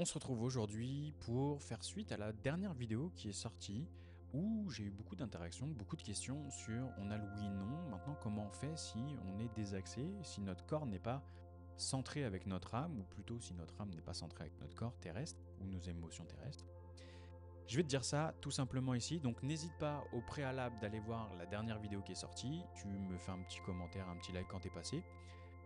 On se retrouve aujourd'hui pour faire suite à la dernière vidéo qui est sortie où j'ai eu beaucoup d'interactions, beaucoup de questions sur on a le oui, non, maintenant comment on fait si on est désaxé, si notre corps n'est pas centré avec notre âme, ou plutôt si notre âme n'est pas centrée avec notre corps terrestre ou nos émotions terrestres. Je vais te dire ça tout simplement ici, donc n'hésite pas au préalable d'aller voir la dernière vidéo qui est sortie, tu me fais un petit commentaire, un petit like quand t'es passé,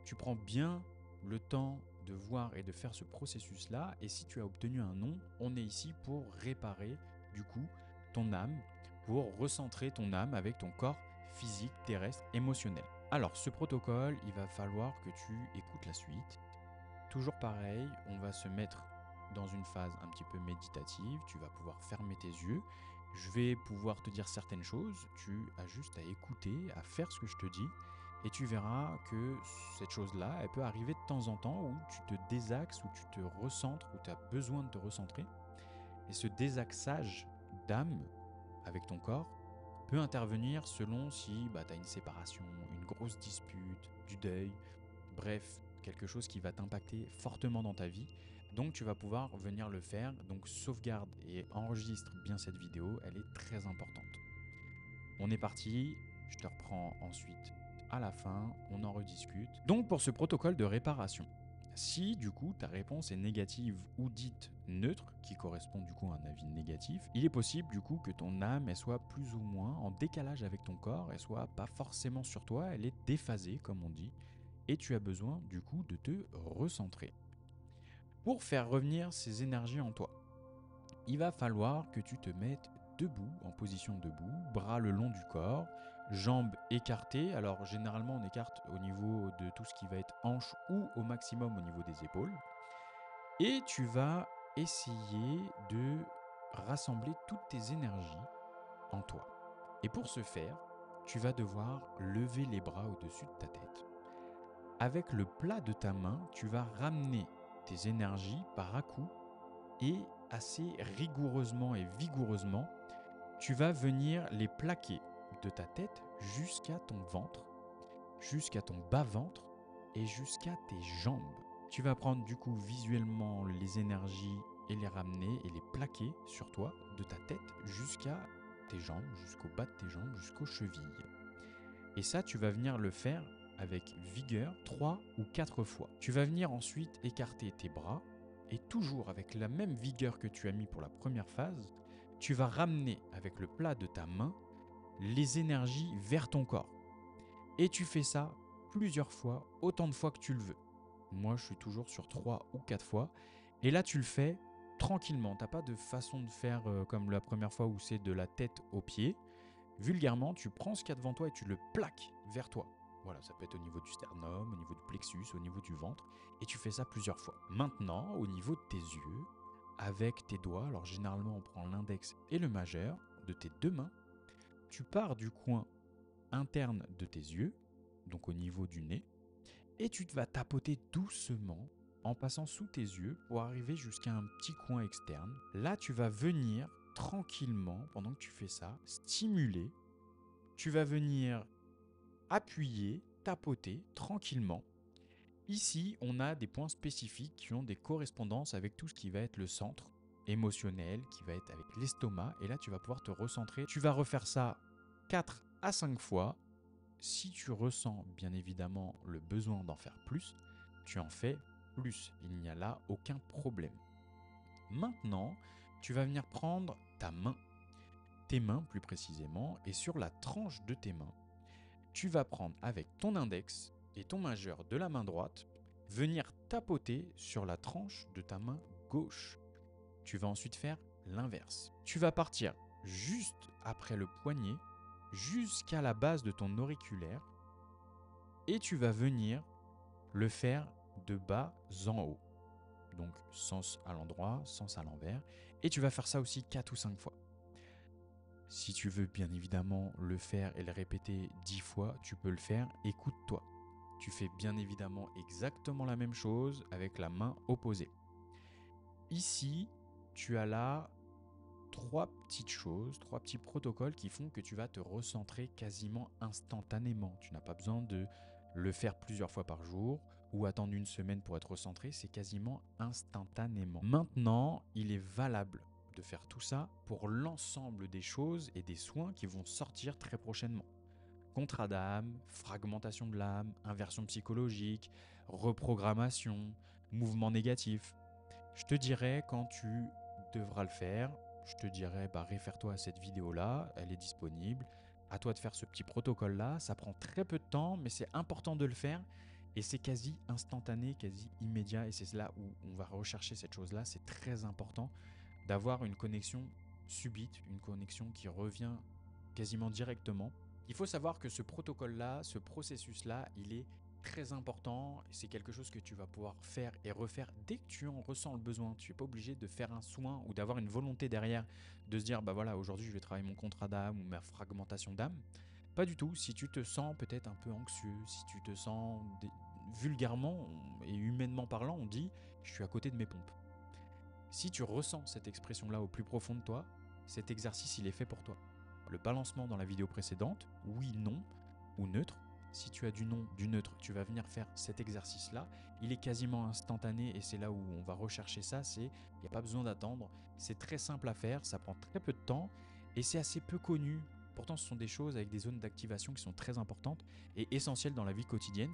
tu prends bien le temps de voir et de faire ce processus-là, et si tu as obtenu un non, on est ici pour réparer du coup ton âme, pour recentrer ton âme avec ton corps physique, terrestre, émotionnel. Alors ce protocole, il va falloir que tu écoutes la suite. Toujours pareil, on va se mettre dans une phase un petit peu méditative, tu vas pouvoir fermer tes yeux, je vais pouvoir te dire certaines choses, tu as juste à écouter, à faire ce que je te dis, et tu verras que cette chose-là, elle peut arriver de temps en temps où tu te désaxes, où tu te recentres, où tu as besoin de te recentrer. Et ce désaxage d'âme avec ton corps peut intervenir selon si tu as une séparation, une grosse dispute, du deuil, bref, quelque chose qui va t'impacter fortement dans ta vie. Donc tu vas pouvoir venir le faire. Donc sauvegarde et enregistre bien cette vidéo, elle est très importante. On est parti, je te reprends ensuite à la fin, on en rediscute. Donc pour ce protocole de réparation, si du coup ta réponse est négative ou dite neutre, qui correspond du coup à un avis négatif, il est possible du coup que ton âme elle soit plus ou moins en décalage avec ton corps, elle soit pas forcément sur toi, elle est déphasée comme on dit, et tu as besoin du coup de te recentrer. Pour faire revenir ces énergies en toi, il va falloir que tu te mettes debout, en position debout, bras le long du corps, jambes écartées. Alors généralement on écarte au niveau de tout ce qui va être hanche ou au maximum au niveau des épaules. Et tu vas essayer de rassembler toutes tes énergies en toi. Et pour ce faire, tu vas devoir lever les bras au-dessus de ta tête. Avec le plat de ta main, tu vas ramener tes énergies par à-coups et assez rigoureusement et vigoureusement, tu vas venir les plaquer de ta tête jusqu'à ton ventre, jusqu'à ton bas-ventre et jusqu'à tes jambes. Tu vas prendre du coup visuellement les énergies et les ramener et les plaquer sur toi de ta tête jusqu'à tes jambes, jusqu'au bas de tes jambes, jusqu'aux chevilles. Et ça, tu vas venir le faire avec vigueur 3 ou 4 fois. Tu vas venir ensuite écarter tes bras et toujours avec la même vigueur que tu as mis pour la première phase, tu vas ramener avec le plat de ta main les énergies vers ton corps. Et tu fais ça plusieurs fois, autant de fois que tu le veux. Moi, je suis toujours sur 3 ou 4 fois. Et là, tu le fais tranquillement. Tu n'as pas de façon de faire comme la première fois où c'est de la tête aux pieds. Vulgairement, tu prends ce qu'il y a devant toi et tu le plaques vers toi. Voilà, ça peut être au niveau du sternum, au niveau du plexus, au niveau du ventre, et tu fais ça plusieurs fois. Maintenant, au niveau de tes yeux, avec tes doigts, alors généralement on prend l'index et le majeur de tes deux mains, tu pars du coin interne de tes yeux, donc au niveau du nez, et tu vas tapoter doucement en passant sous tes yeux pour arriver jusqu'à un petit coin externe. Là, tu vas venir tranquillement, pendant que tu fais ça, stimuler. Tu vas venir appuyer, tapoter tranquillement. Ici, on a des points spécifiques qui ont des correspondances avec tout ce qui va être le centre émotionnel, qui va être avec l'estomac. Et là, tu vas pouvoir te recentrer. Tu vas refaire ça 4 à 5 fois. Si tu ressens bien évidemment le besoin d'en faire plus, tu en fais plus. Il n'y a là aucun problème. Maintenant, tu vas venir prendre ta main, tes mains plus précisément, et sur la tranche de tes mains, tu vas prendre avec ton index et ton majeur de la main droite, venir tapoter sur la tranche de ta main gauche. Tu vas ensuite faire l'inverse. Tu vas partir juste après le poignet, jusqu'à la base de ton auriculaire, et tu vas venir le faire de bas en haut. Donc sens à l'endroit, sens à l'envers, et tu vas faire ça aussi 4 ou 5 fois. Si tu veux bien évidemment le faire et le répéter 10 fois, tu peux le faire, écoute-toi. Tu fais bien évidemment exactement la même chose avec la main opposée. Ici, tu as là 3 petites choses, 3 petits protocoles qui font que tu vas te recentrer quasiment instantanément. Tu n'as pas besoin de le faire plusieurs fois par jour ou attendre une semaine pour être recentré, c'est quasiment instantanément. Maintenant, il est valable de faire tout ça pour l'ensemble des choses et des soins qui vont sortir très prochainement. Contrat d'âme, fragmentation de l'âme, inversion psychologique, reprogrammation, mouvement négatif. Je te dirai quand tu devras le faire. Je te dirai, réfère-toi à cette vidéo-là, elle est disponible. À toi de faire ce petit protocole-là. Ça prend très peu de temps, mais c'est important de le faire. Et c'est quasi instantané, quasi immédiat. Et c'est là où on va rechercher cette chose-là. C'est très important d'avoir une connexion subite, une connexion qui revient quasiment directement. Il faut savoir que ce protocole-là, ce processus-là, il est très important. C'est quelque chose que tu vas pouvoir faire et refaire dès que tu en ressens le besoin. Tu n'es pas obligé de faire un soin ou d'avoir une volonté derrière, de se dire, voilà, aujourd'hui je vais travailler mon contrat d'âme ou ma fragmentation d'âme. Pas du tout. Si tu te sens peut-être un peu anxieux, si tu te sens vulgairement et humainement parlant, on dit, je suis à côté de mes pompes. Si tu ressens cette expression-là au plus profond de toi, cet exercice, il est fait pour toi. Le balancement dans la vidéo précédente, oui, non, ou neutre. Si tu as du non, du neutre, tu vas venir faire cet exercice-là. Il est quasiment instantané et c'est là où on va rechercher ça. Il n'y a pas besoin d'attendre. C'est très simple à faire, ça prend très peu de temps et c'est assez peu connu. Pourtant, ce sont des choses avec des zones d'activation qui sont très importantes et essentielles dans la vie quotidienne.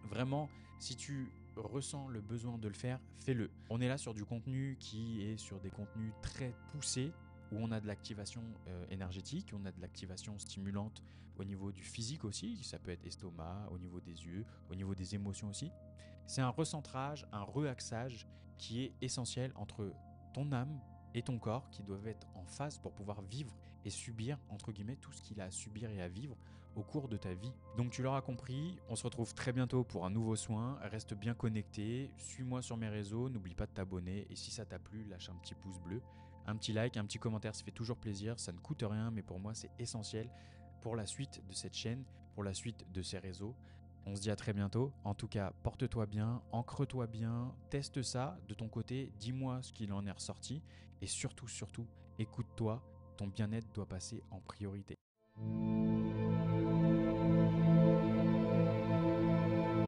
Vraiment, si tu ressens le besoin de le faire, fais-le. On est là sur du contenu qui est sur des contenus très poussés, où on a de l'activation énergétique, on a de l'activation stimulante au niveau du physique aussi, ça peut être estomac, au niveau des yeux, au niveau des émotions aussi. C'est un recentrage, un reaxage qui est essentiel entre ton âme et ton corps qui doivent être en phase pour pouvoir vivre et subir, entre guillemets, tout ce qu'il a à subir et à vivre au cours de ta vie. Donc tu l'auras compris, on se retrouve très bientôt pour un nouveau soin. Reste bien connecté, suis-moi sur mes réseaux, n'oublie pas de t'abonner et si ça t'a plu, lâche un petit pouce bleu, un petit like, un petit commentaire, ça fait toujours plaisir, ça ne coûte rien mais pour moi c'est essentiel pour la suite de cette chaîne, pour la suite de ces réseaux. On se dit à très bientôt. En tout cas, porte-toi bien, ancre-toi bien, teste ça de ton côté, dis-moi ce qu'il en est ressorti et surtout, écoute-toi, ton bien-être doit passer en priorité.